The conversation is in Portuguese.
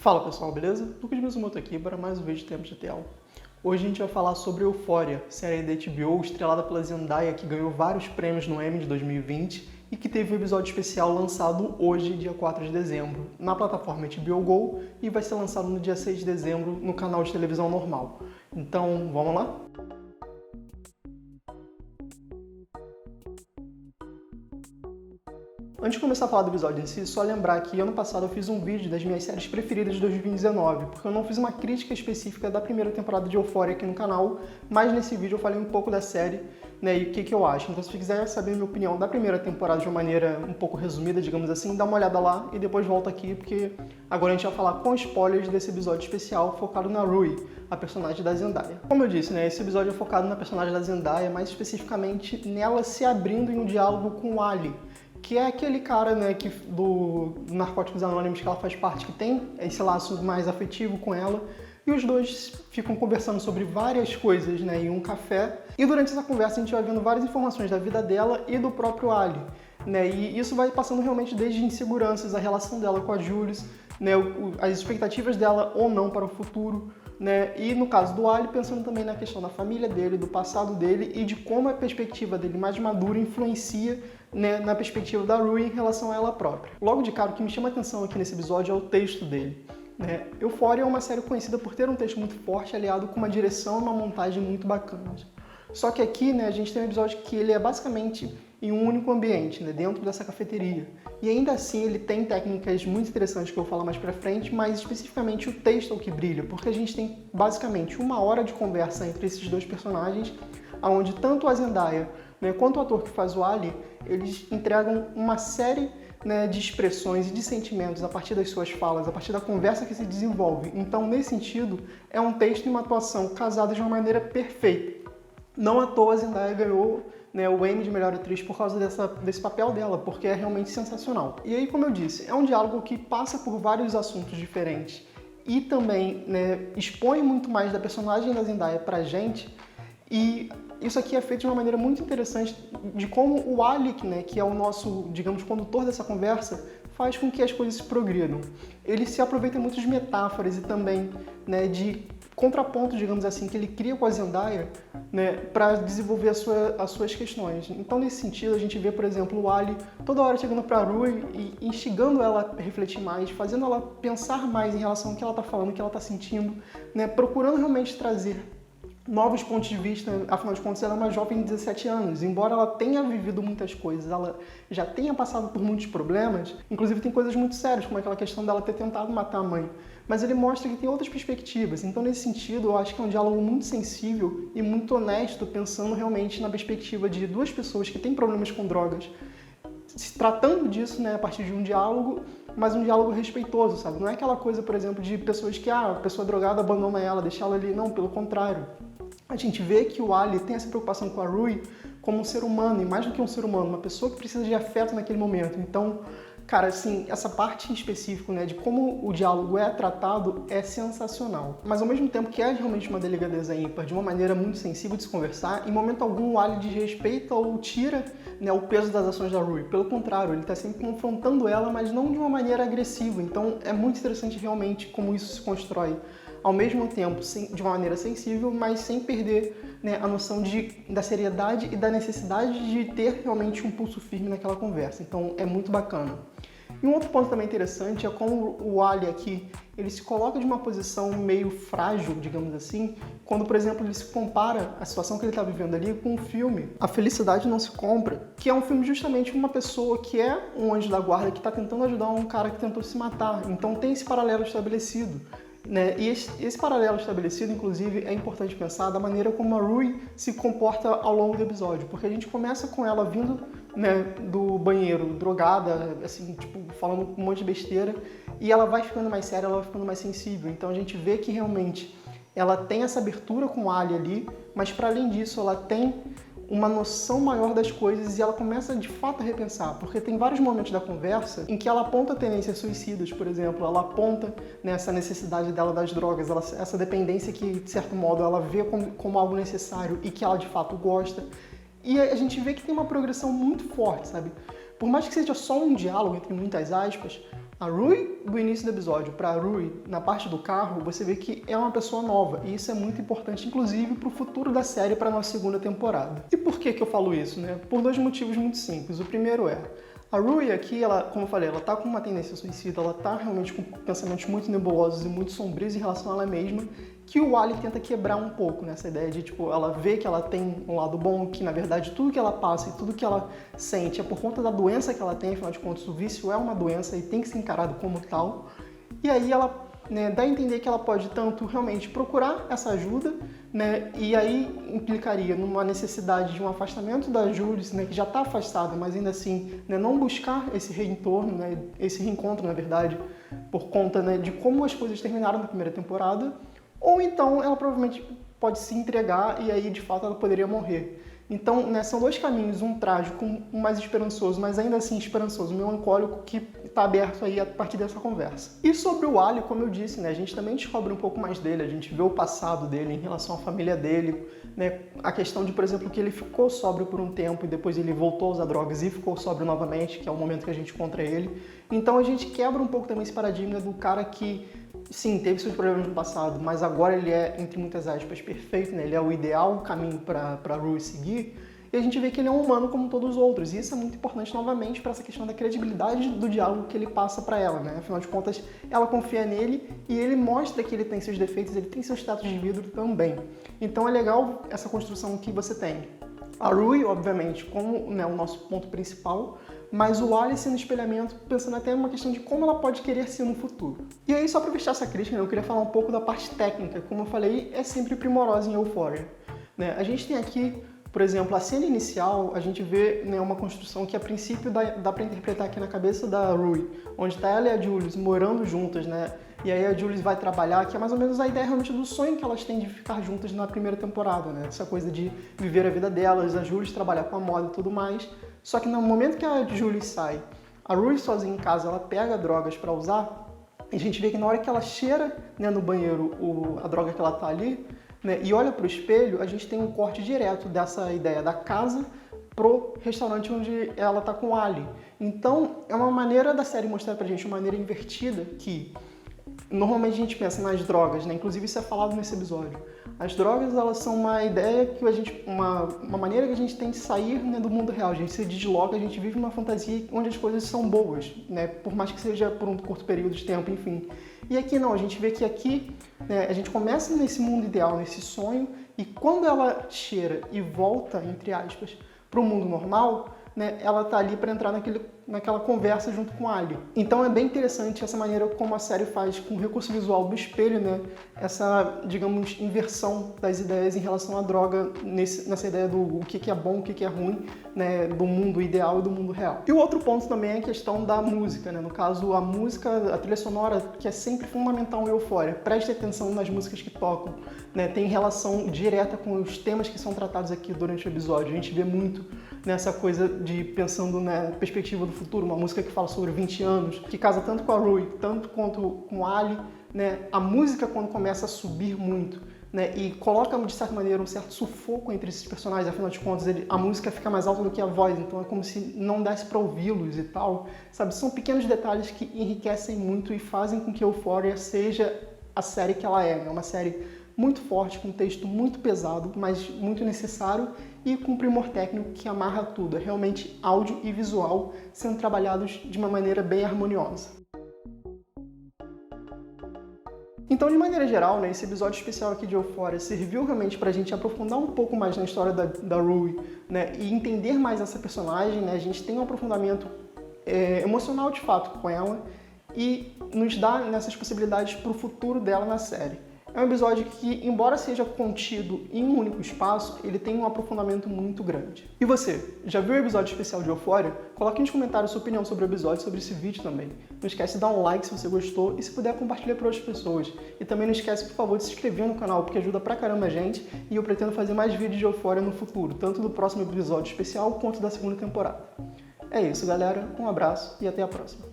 Fala pessoal, beleza? Lucas Mizumoto aqui para mais um vídeo de Tempo de Tela. Hoje a gente vai falar sobre Euphoria, série da HBO estrelada pela Zendaya, que ganhou vários prêmios no Emmy de 2020 e que teve um episódio especial lançado hoje, dia 4 de dezembro, na plataforma HBO Go e vai ser lançado no dia 6 de dezembro no canal de televisão normal. Então, vamos lá? Antes de começar a falar do episódio em si, só lembrar que ano passado eu fiz um vídeo das minhas séries preferidas de 2019, porque eu não fiz uma crítica específica da primeira temporada de Euphoria aqui no canal, mas nesse vídeo eu falei um pouco da série, né, e o que eu acho. Então se você quiser saber a minha opinião da primeira temporada de uma maneira um pouco resumida, digamos assim, dá uma olhada lá e depois volta aqui, porque agora a gente vai falar com spoilers desse episódio especial focado na Rui, a personagem da Zendaya. Como eu disse, né, esse episódio é focado na personagem da Zendaya, mais especificamente nela se abrindo em um diálogo com o Ali, que é aquele cara, né, do Narcóticos Anônimos que ela faz parte, que tem esse laço mais afetivo com ela, e os dois ficam conversando sobre várias coisas, né, em um café, e durante essa conversa a gente vai vendo várias informações da vida dela e do próprio Ali, né, e isso vai passando realmente desde inseguranças, a relação dela com a Jules, né, as expectativas dela ou não para o futuro, né? E no caso do Ali, pensando também na questão da família dele, do passado dele e de como a perspectiva dele mais madura influencia, né, na perspectiva da Rui em relação a ela própria. Logo de cara, o que me chama a atenção aqui nesse episódio é o texto dele, né? Euphoria é uma série conhecida por ter um texto muito forte, aliado com uma direção e uma montagem muito bacanas. Só que aqui, né, a gente tem um episódio que ele é basicamente em um único ambiente, né, dentro dessa cafeteria. E ainda assim ele tem técnicas muito interessantes que eu vou falar mais pra frente, mas especificamente o texto é o que brilha, porque a gente tem basicamente 1 hora de conversa entre esses dois personagens, onde tanto a Zendaya, né, quanto o ator que faz o Ali, eles entregam uma série, né, de expressões e de sentimentos a partir das suas falas, a partir da conversa que se desenvolve. Então, nesse sentido, é um texto e uma atuação casadas de uma maneira perfeita. Não à toa a Zendaya ganhou, né, o Emmy de melhor atriz por causa desse papel dela, porque é realmente sensacional. E aí, como eu disse, é um diálogo que passa por vários assuntos diferentes e também, né, expõe muito mais da personagem da Zendaya pra gente, e isso aqui é feito de uma maneira muito interessante de como o Alec, né, que é o nosso, digamos, condutor dessa conversa, faz com que as coisas se progridam. Ele se aproveita muito de metáforas e também, né, de contraponto, digamos assim, que ele cria com a Zendaya, né, para desenvolver as suas questões. Então, nesse sentido, a gente vê, por exemplo, o Ali toda hora chegando para a Rui e instigando ela a refletir mais, fazendo ela pensar mais em relação ao que ela está falando, o que ela está sentindo, né, procurando realmente trazer novos pontos de vista. Afinal de contas, ela é uma jovem de 17 anos. Embora ela tenha vivido muitas coisas, ela já tenha passado por muitos problemas, inclusive tem coisas muito sérias, como aquela questão dela ter tentado matar a mãe. Mas ele mostra que tem outras perspectivas. Então, nesse sentido, eu acho que é um diálogo muito sensível e muito honesto, pensando realmente na perspectiva de duas pessoas que têm problemas com drogas, se tratando disso, né, a partir de um diálogo, mas um diálogo respeitoso, sabe? Não é aquela coisa, por exemplo, de pessoas que, a pessoa drogada abandona ela, deixa ela ali. Não, pelo contrário. A gente vê que o Ali tem essa preocupação com a Rui como um ser humano, e mais do que um ser humano, uma pessoa que precisa de afeto naquele momento. Então, cara, assim, essa parte em específico, né, de como o diálogo é tratado é sensacional. Mas ao mesmo tempo que é realmente uma delicadeza ímpar, de uma maneira muito sensível de se conversar, em momento algum o Ali desrespeita ou tira, né, o peso das ações da Rui. Pelo contrário, ele está sempre confrontando ela, mas não de uma maneira agressiva. Então é muito interessante realmente como isso se constrói. Ao mesmo tempo, de uma maneira sensível, mas sem perder, né, a noção da seriedade e da necessidade de ter realmente um pulso firme naquela conversa. Então é muito bacana. E um outro ponto também interessante é como o Ali aqui, ele se coloca de uma posição meio frágil, digamos assim, quando, por exemplo, ele se compara a situação que ele está vivendo ali com um filme, A Felicidade Não Se Compra, que é um filme justamente de uma pessoa que é um anjo da guarda que está tentando ajudar um cara que tentou se matar. Então tem esse paralelo estabelecido, né? E esse paralelo estabelecido, inclusive, é importante pensar da maneira como a Rui se comporta ao longo do episódio, porque a gente começa com ela vindo, né, do banheiro, drogada, assim, tipo, falando um monte de besteira, e ela vai ficando mais séria, ela vai ficando mais sensível. Então a gente vê que realmente ela tem essa abertura com o Ali ali, mas para além disso ela tem uma noção maior das coisas e ela começa de fato a repensar, porque tem vários momentos da conversa em que ela aponta tendências suicidas, por exemplo, ela aponta nessa necessidade dela das drogas, essa dependência que, de certo modo, ela vê como algo necessário e que ela de fato gosta. E a gente vê que tem uma progressão muito forte, sabe? Por mais que seja só um diálogo, entre muitas aspas, A Rui, do início do episódio, para a Rui, na parte do carro, você vê que é uma pessoa nova, e isso é muito importante, inclusive, para o futuro da série, para a nossa segunda temporada. E por que eu falo isso, né? Por dois motivos muito simples. O primeiro é, a Rui aqui, ela, como eu falei, ela tá com uma tendência suicida, ela tá realmente com pensamentos muito nebulosos e muito sombrios em relação a ela mesma, que o Ali tenta quebrar um pouco nessa ideia de, tipo, ela vê que ela tem um lado bom, que na verdade tudo que ela passa e tudo que ela sente é por conta da doença que ela tem, afinal de contas o vício é uma doença e tem que ser encarado como tal. E aí ela, né, dá a entender que ela pode tanto realmente procurar essa ajuda, né, e aí implicaria numa necessidade de um afastamento da Jules, né, que já está afastada, mas ainda assim, né, não buscar esse reentorno, né, esse reencontro, na verdade, por conta, né, de como as coisas terminaram na primeira temporada, ou então ela provavelmente pode se entregar e aí de fato ela poderia morrer. Então, né, são dois caminhos, um trágico, um mais esperançoso, mas ainda assim esperançoso, melancólico, que está aberto aí a partir dessa conversa. E sobre o Ali, como eu disse, né, a gente também descobre um pouco mais dele, a gente vê o passado dele em relação à família dele, né, a questão de, por exemplo, que ele ficou sóbrio por um tempo e depois ele voltou a usar drogas e ficou sóbrio novamente, que é o momento que a gente encontra ele. Então a gente quebra um pouco também esse paradigma do cara que, sim, teve seus problemas no passado, mas agora ele é, entre muitas aspas, perfeito, né? Ele é o ideal caminho para Rui seguir. E a gente vê que ele é um humano como todos os outros. E isso é muito importante, novamente, para essa questão da credibilidade do diálogo que ele passa para ela, né? Afinal de contas, ela confia nele e ele mostra que ele tem seus defeitos, ele tem seus status de vidro também. Então é legal essa construção que você tem. A Rui, obviamente, como, né, o nosso ponto principal, mas o Ali sendo espelhamento, pensando até numa questão de como ela pode querer ser no futuro. E aí, só para fechar essa crítica, né, eu queria falar um pouco da parte técnica. Como eu falei, é sempre primorosa em Euphoria, né? A gente tem aqui, por exemplo, a cena inicial, a gente vê, né, uma construção que a princípio dá para interpretar aqui na cabeça da Rui, onde está ela e a Jules morando juntas, né? E aí a Jules vai trabalhar, que é mais ou menos a ideia realmente do sonho que elas têm de ficar juntas na primeira temporada, né? Essa coisa de viver a vida delas, a Jules trabalhar com a moda e tudo mais. Só que no momento que a Julie sai, a Rui sozinha em casa, ela pega drogas para usar, e a gente vê que na hora que ela cheira, né, no banheiro a droga que ela tá ali, né, e olha para o espelho, a gente tem um corte direto dessa ideia da casa pro restaurante onde ela tá com o Ali. Então, é uma maneira da série mostrar pra gente uma maneira invertida que normalmente a gente pensa nas drogas, né? Inclusive isso é falado nesse episódio. As drogas, elas são uma ideia que uma maneira que a gente tem de sair, né, do mundo real. A gente se desloca, a gente vive uma fantasia onde as coisas são boas, né? Por mais que seja por um curto período de tempo, enfim. E aqui não, a gente vê que aqui, né, a gente começa nesse mundo ideal, nesse sonho, e quando ela cheira e volta, entre aspas, para o mundo normal, né, ela tá ali para entrar naquela conversa junto com a Ali. Então é bem interessante essa maneira como a série faz com o recurso visual do espelho, né, essa, digamos, inversão das ideias em relação à droga, nessa ideia do o que é bom, o que é ruim, né, do mundo ideal e do mundo real. E o outro ponto também é a questão da música, né, no caso a música, a trilha sonora, que é sempre fundamental em Euphoria. Preste atenção nas músicas que tocam, né, tem relação direta com os temas que são tratados aqui durante o episódio. A gente vê muito nessa coisa de pensando na perspectiva do futuro, uma música que fala sobre 20 anos, que casa tanto com a Rui, tanto quanto com a Ali, né? A música quando começa a subir muito, né? E coloca de certa maneira um certo sufoco entre esses personagens, afinal de contas a música fica mais alta do que a voz, então é como se não desse para ouvi-los e tal, sabe? São pequenos detalhes que enriquecem muito e fazem com que Euphoria seja a série que ela é, né? Uma série muito forte, com um texto muito pesado, mas muito necessário e com um primor técnico que amarra tudo. É realmente áudio e visual sendo trabalhados de uma maneira bem harmoniosa. Então, de maneira geral, né, esse episódio especial aqui de Euphoria serviu realmente para a gente aprofundar um pouco mais na história da Rui, né, e entender mais essa personagem, né? A gente tem um aprofundamento emocional de fato com ela e nos dá nessas possibilidades para o futuro dela na série. É um episódio que, embora seja contido em um único espaço, ele tem um aprofundamento muito grande. E você, já viu o episódio especial de Euphoria? Coloque nos comentários sua opinião sobre o episódio, sobre esse vídeo também. Não esquece de dar um like se você gostou e se puder compartilhar para outras pessoas. E também não esquece, por favor, de se inscrever no canal, porque ajuda pra caramba a gente e eu pretendo fazer mais vídeos de Euphoria no futuro, tanto do próximo episódio especial quanto da segunda temporada. É isso, galera. Um abraço e até a próxima.